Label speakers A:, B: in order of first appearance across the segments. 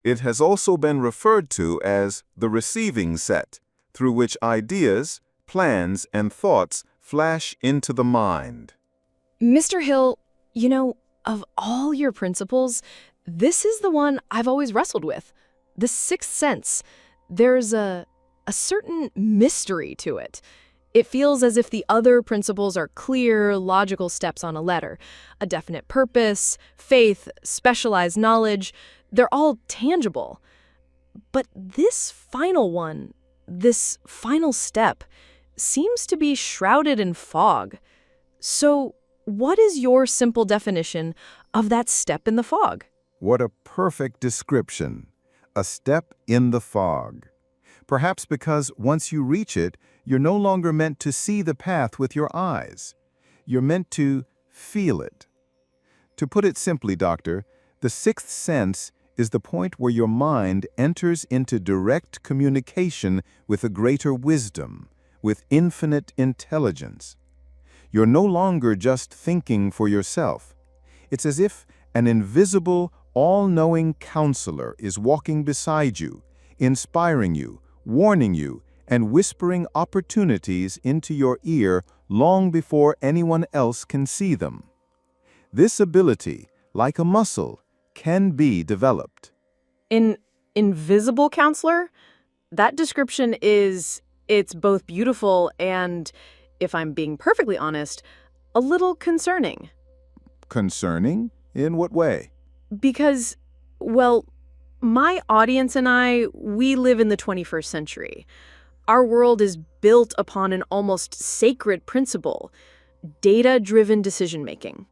A: It has also been referred to as the receiving set, through which ideas, plans, and thoughts flash into the mind.
B: Mr. Hill, of all your principles, this is the one I've always wrestled with. The sixth sense. There's a certain mystery to it. It feels as if the other principles are clear, logical steps on a ladder. A definite purpose, faith, specialized knowledge, they're all tangible. But this final one, this final step, seems to be shrouded in fog. So, what is your simple definition of that step in the fog?
A: What a perfect description. A step in the fog. Perhaps because once you reach it, you're no longer meant to see the path with your eyes. You're meant to feel it. To put it simply, Doctor, the sixth sense is the point where your mind enters into direct communication with a greater wisdom, with infinite intelligence. You're no longer just thinking for yourself. It's as if an invisible, all-knowing counselor is walking beside you, inspiring you, warning you, and whispering opportunities into your ear long before anyone else can see them. This ability, like a muscle, can be developed.
C: An invisible counselor? That description it's both beautiful and, if I'm being perfectly honest, a little concerning.
A: Concerning? In what way?
C: Because, well, my audience and we live in the 21st century. Our world is built upon an almost sacred principle, data-driven decision-making.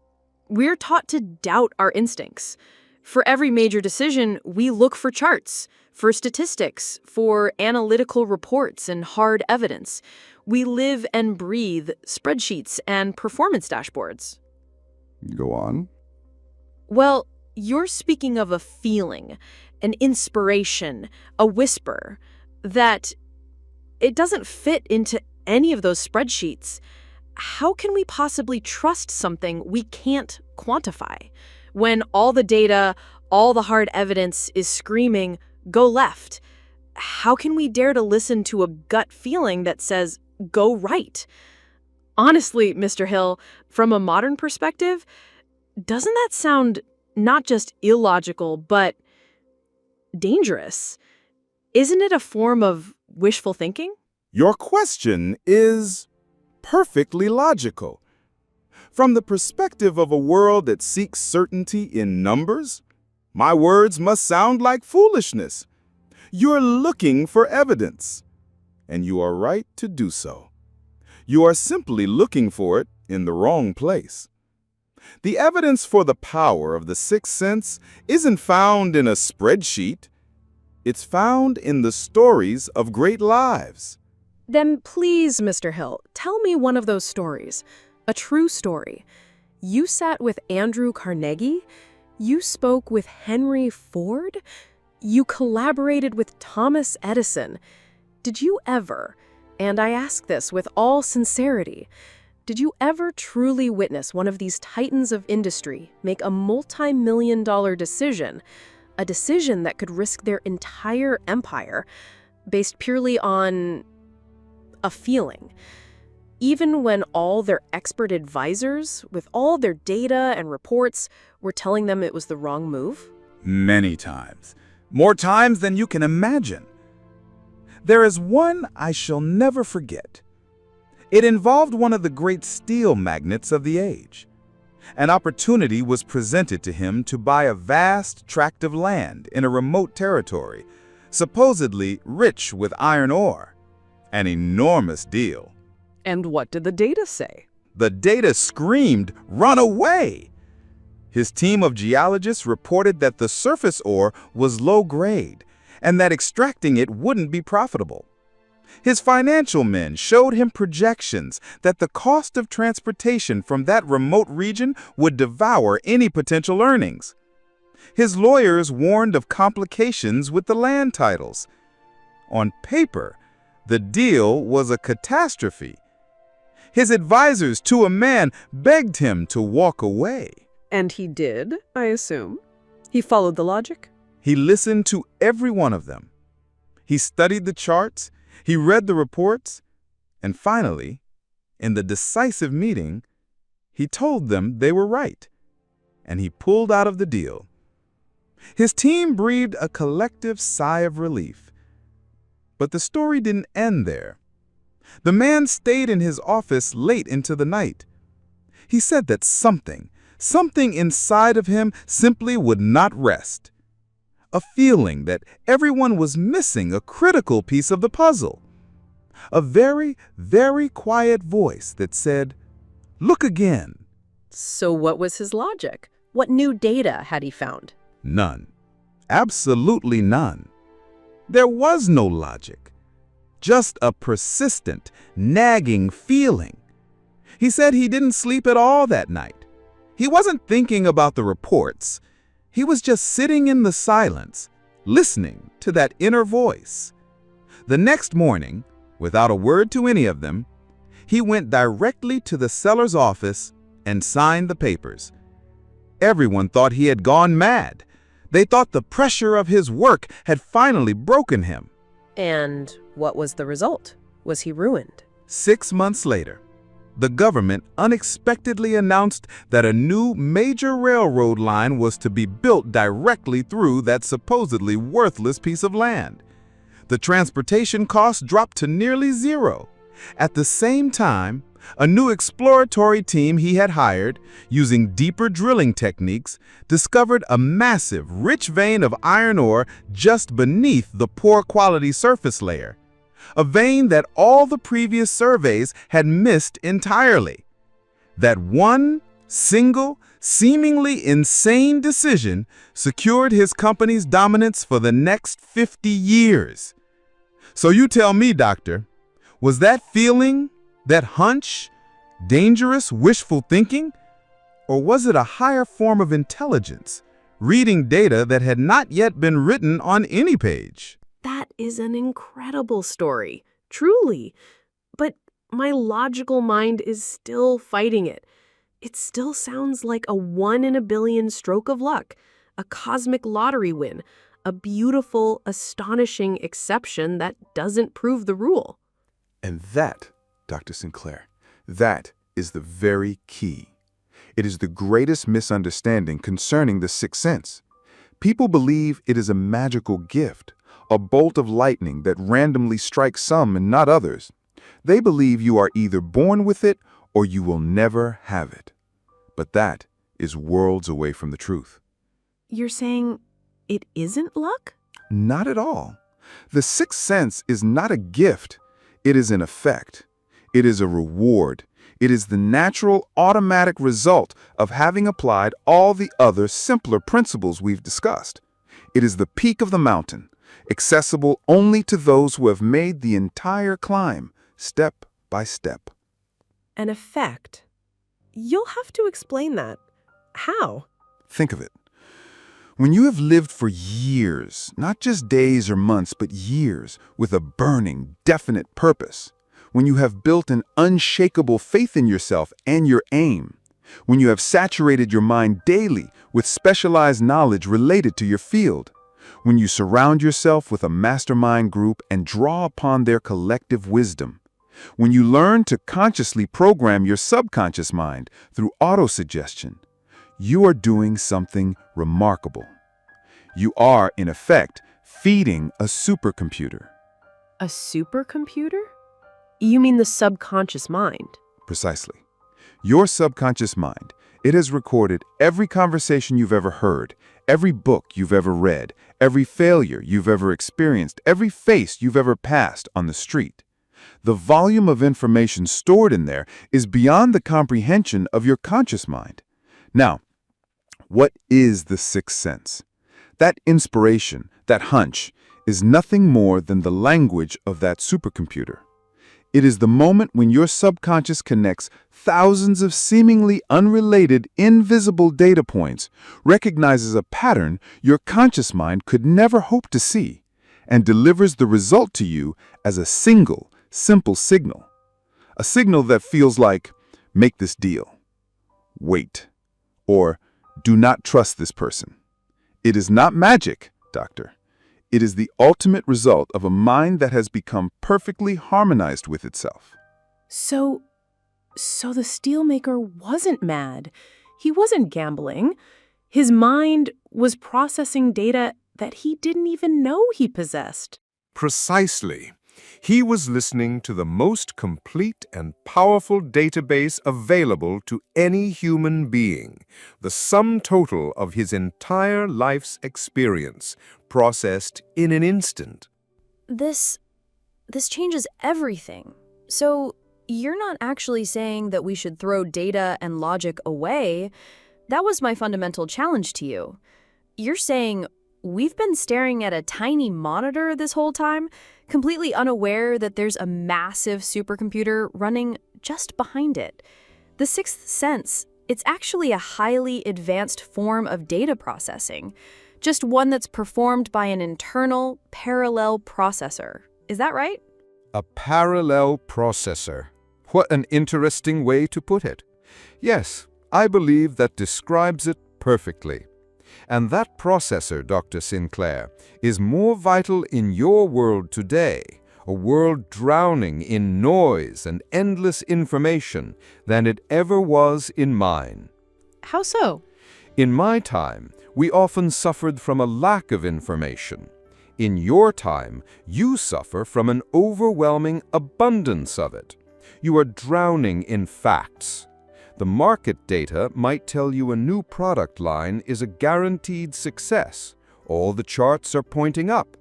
C: We're taught to doubt our instincts. For every major decision, we look for charts, for statistics, for analytical reports and hard evidence. We live and breathe spreadsheets and performance dashboards.
A: Go on.
C: Well, you're speaking of a feeling, an inspiration, a whisper, that it doesn't fit into any of those spreadsheets. How can we possibly trust something we can't quantify when all the data, all the hard evidence is screaming, go left? How can we dare to listen to a gut feeling that says, go right? Honestly, Mr. Hill, from a modern perspective, doesn't that sound not just illogical, but dangerous? Isn't it a form of wishful thinking?
D: Your question is perfectly logical. From the perspective of a world that seeks certainty in numbers, my words must sound like foolishness. You're looking for evidence, and you are right to do so. You are simply looking for it in the wrong place. The evidence for the power of the sixth sense isn't found in a spreadsheet. It's found in the stories of great lives.
B: Then please, Mr. Hill, tell me one of those stories. A true story. You sat with Andrew Carnegie? You spoke with Henry Ford? You collaborated with Thomas Edison? Did you ever, and I ask this with all sincerity, did you ever truly witness one of these titans of industry make a multi-million-dollar decision, a decision that could risk their entire empire, based purely on a feeling? Even when all their expert advisors, with all their data and reports, were telling them it was the wrong move?
D: Many times. More times than you can imagine. There is one I shall never forget. It involved one of the great steel magnates of the age. An opportunity was presented to him to buy a vast tract of land in a remote territory, supposedly rich with iron ore. An enormous deal.
E: And what did the data say?
D: The data screamed, "Run away!" His team of geologists reported that the surface ore was low grade and that extracting it wouldn't be profitable. His financial men showed him projections that the cost of transportation from that remote region would devour any potential earnings. His lawyers warned of complications with the land titles. On paper, the deal was a catastrophe. His advisors, to a man, begged him to walk away.
E: And he did, I assume. He followed the logic?
D: He listened to every one of them. He studied the charts, he read the reports, and finally, in the decisive meeting, he told them they were right, and he pulled out of the deal. His team breathed a collective sigh of relief. But the story didn't end there. The man stayed in his office late into the night. He said that something inside of him simply would not rest. A feeling that everyone was missing a critical piece of the puzzle. A very, very quiet voice that said, "Look again."
C: So what was his logic? What new data had he found?
D: None. Absolutely none. There was no logic. Just a persistent, nagging feeling. He said he didn't sleep at all that night. He wasn't thinking about the reports. He was just sitting in the silence, listening to that inner voice. The next morning, without a word to any of them, he went directly to the seller's office and signed the papers. Everyone thought he had gone mad. They thought the pressure of his work had finally broken him.
C: And what was the result? Was he ruined?
D: 6 months later, the government unexpectedly announced that a new major railroad line was to be built directly through that supposedly worthless piece of land. The transportation costs dropped to nearly zero. At the same time, a new exploratory team he had hired, using deeper drilling techniques, discovered a massive, rich vein of iron ore just beneath the poor quality surface layer. A vein that all the previous surveys had missed entirely. That one single, seemingly insane decision secured his company's dominance for the next 50 years. So you tell me, doctor, was that feeling, that hunch, dangerous, wishful thinking? Or was it a higher form of intelligence, reading data that had not yet been written on any page?
B: That is an incredible story, truly. But my logical mind is still fighting it. It still sounds like a 1 in a billion stroke of luck, a cosmic lottery win, a beautiful, astonishing exception that doesn't prove the rule.
A: And that, Dr. Sinclair, that is the very key. It is the greatest misunderstanding concerning the sixth sense. People believe it is a magical gift, a bolt of lightning that randomly strikes some and not others. They believe you are either born with it or you will never have it. But that is worlds away from the truth.
B: You're saying it isn't luck?
A: Not at all. The sixth sense is not a gift. It is an effect. It is a reward. It is the natural, automatic result of having applied all the other simpler principles we've discussed. It is the peak of the mountain, accessible only to those who have made the entire climb, step by step.
B: An effect? You'll have to explain that. How?
A: Think of it. When you have lived for years, not just days or months, but years, with a burning, definite purpose, when you have built an unshakable faith in yourself and your aim, when you have saturated your mind daily with specialized knowledge related to your field, when you surround yourself with a mastermind group and draw upon their collective wisdom, when you learn to consciously program your subconscious mind through autosuggestion, you are doing something remarkable. You are, in effect, feeding a supercomputer.
B: A supercomputer? You mean the subconscious mind?
A: Precisely. Your subconscious mind, it has recorded every conversation you've ever heard, every book you've ever read, every failure you've ever experienced, every face you've ever passed on the street. The volume of information stored in there is beyond the comprehension of your conscious mind. Now, what is the sixth sense? That inspiration, that hunch, is nothing more than the language of that supercomputer. It is the moment when your subconscious connects thousands of seemingly unrelated, invisible data points, recognizes a pattern your conscious mind could never hope to see, and delivers the result to you as a single, simple signal. A signal that feels like, make this deal, wait, or do not trust this person. It is not magic,
D: Doctor. It is the ultimate result of a mind that has become perfectly harmonized with itself.
B: So the steelmaker wasn't mad. He wasn't gambling. His mind was processing data that he didn't even know he possessed.
F: Precisely. He was listening to the most complete and powerful database available to any human being, the sum total of his entire life's experience, processed in an instant.
G: This changes everything. So you're not actually saying that we should throw data and logic away. That was my fundamental challenge to you. You're saying we've been staring at a tiny monitor this whole time, completely unaware that there's a massive supercomputer running just behind it. The sixth sense, it's actually a highly advanced form of data processing, just one that's performed by an internal parallel processor. Is that right?
F: A parallel processor. What an interesting way to put it. Yes, I believe that describes it perfectly. And that processor, Dr. Sinclair, is more vital in your world today, a world drowning in noise and endless information, than it ever was in mine.
C: How so?
F: In my time, we often suffered from a lack of information. In your time, you suffer from an overwhelming abundance of it. You are drowning in facts. The market data might tell you a new product line is a guaranteed success. All the charts are pointing up.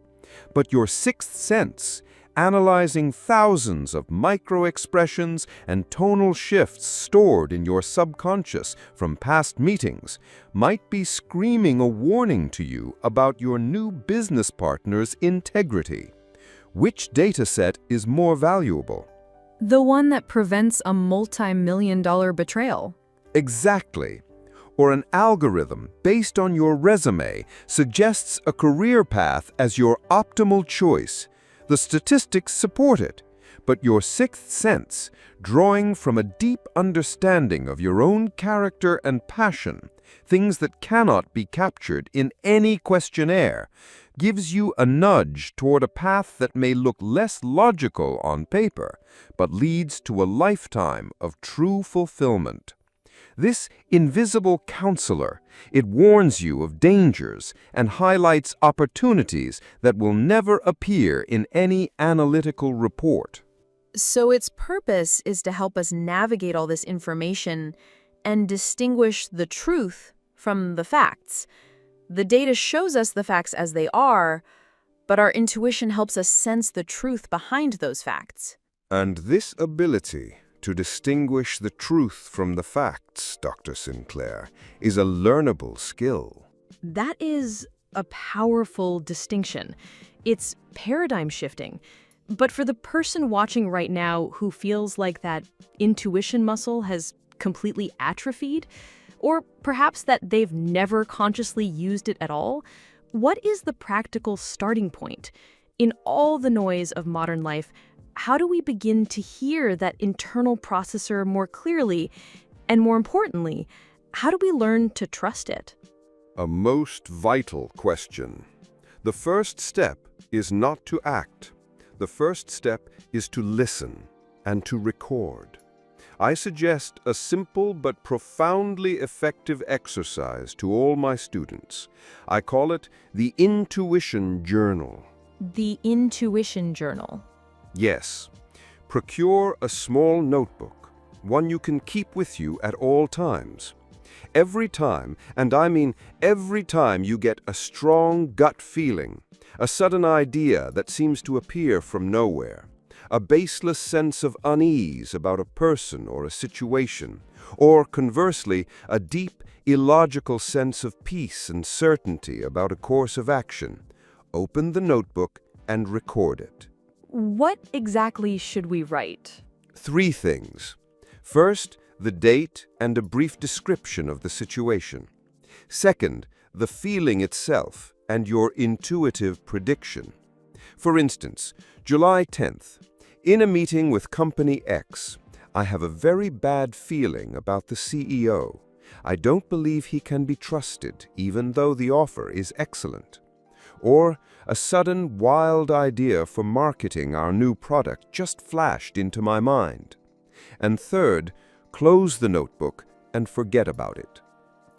F: But your sixth sense, analyzing thousands of micro-expressions and tonal shifts stored in your subconscious from past meetings, might be screaming a warning to you about your new business partner's integrity. Which dataset is more valuable?
H: The one that prevents a multi-million-dollar betrayal.
F: Exactly. Or an algorithm based on your resume suggests a career path as your optimal choice. The statistics support it, but your sixth sense, drawing from a deep understanding of your own character and passion, things that cannot be captured in any questionnaire, gives you a nudge toward a path that may look less logical on paper, but leads to a lifetime of true fulfillment. This invisible counselor, it warns you of dangers and highlights opportunities that will never appear in any analytical report.
G: So its purpose is to help us navigate all this information and distinguish the truth from the facts. The data shows us the facts as they are, but our intuition helps us sense the truth behind those facts.
F: And this ability to distinguish the truth from the facts, Dr. Sinclair, is a learnable skill.
C: That is a powerful distinction. It's paradigm shifting. But for the person watching right now who feels like that intuition muscle has completely atrophied, or perhaps that they've never consciously used it at all, what is the practical starting point? In all the noise of modern life, how do we begin to hear that internal processor more clearly? And more importantly, how do we learn to trust it?
F: A most vital question. The first step is not to act. The first step is to listen and to record. I suggest a simple but profoundly effective exercise to all my students. I call it the Intuition Journal.
G: The Intuition Journal.
F: Yes. Procure a small notebook, one you can keep with you at all times. Every time, and I mean every time you get a strong gut feeling, a sudden idea that seems to appear from nowhere, a baseless sense of unease about a person or a situation, or conversely, a deep, illogical sense of peace and certainty about a course of action, open the notebook and record it.
C: What exactly should we write?
F: 3 things. First, the date and a brief description of the situation. Second, the feeling itself and your intuitive prediction. For instance, July 10th. In a meeting with Company X, I have a very bad feeling about the CEO. I don't believe he can be trusted, even though the offer is excellent. Or a sudden, wild idea for marketing our new product just flashed into my mind. And third, close the notebook and forget about it.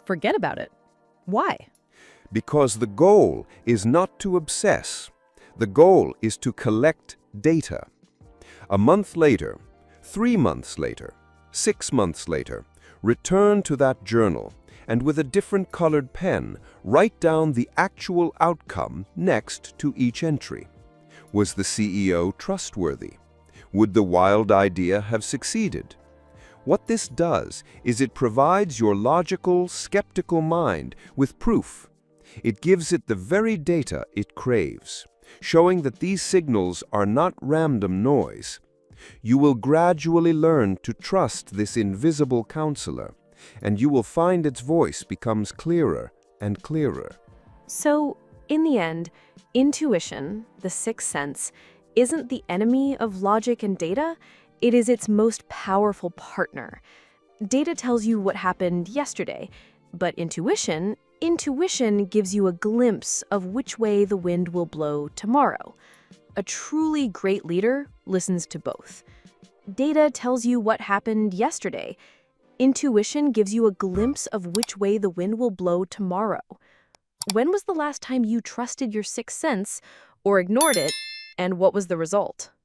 C: Forget about it. Why?
F: Because the goal is not to obsess. The goal is to collect data. A month later, 3 months later, 6 months later, return to that journal and with a different colored pen, write down the actual outcome next to each entry. Was the CEO trustworthy? Would the wild idea have succeeded? What this does is it provides your logical, skeptical mind with proof. It gives it the very data it craves, showing that these signals are not random noise. You will gradually learn to trust this invisible counselor, and you will find its voice becomes clearer and clearer.
C: So, in the end, intuition, the sixth sense, isn't the enemy of logic and data. It is its most powerful partner. Data tells you what happened yesterday, but intuition gives you a glimpse of which way the wind will blow tomorrow. A truly great leader listens to both. Data tells you what happened yesterday. Intuition gives you a glimpse of which way the wind will blow tomorrow. When was the last time you trusted your sixth sense or ignored it, and what was the result?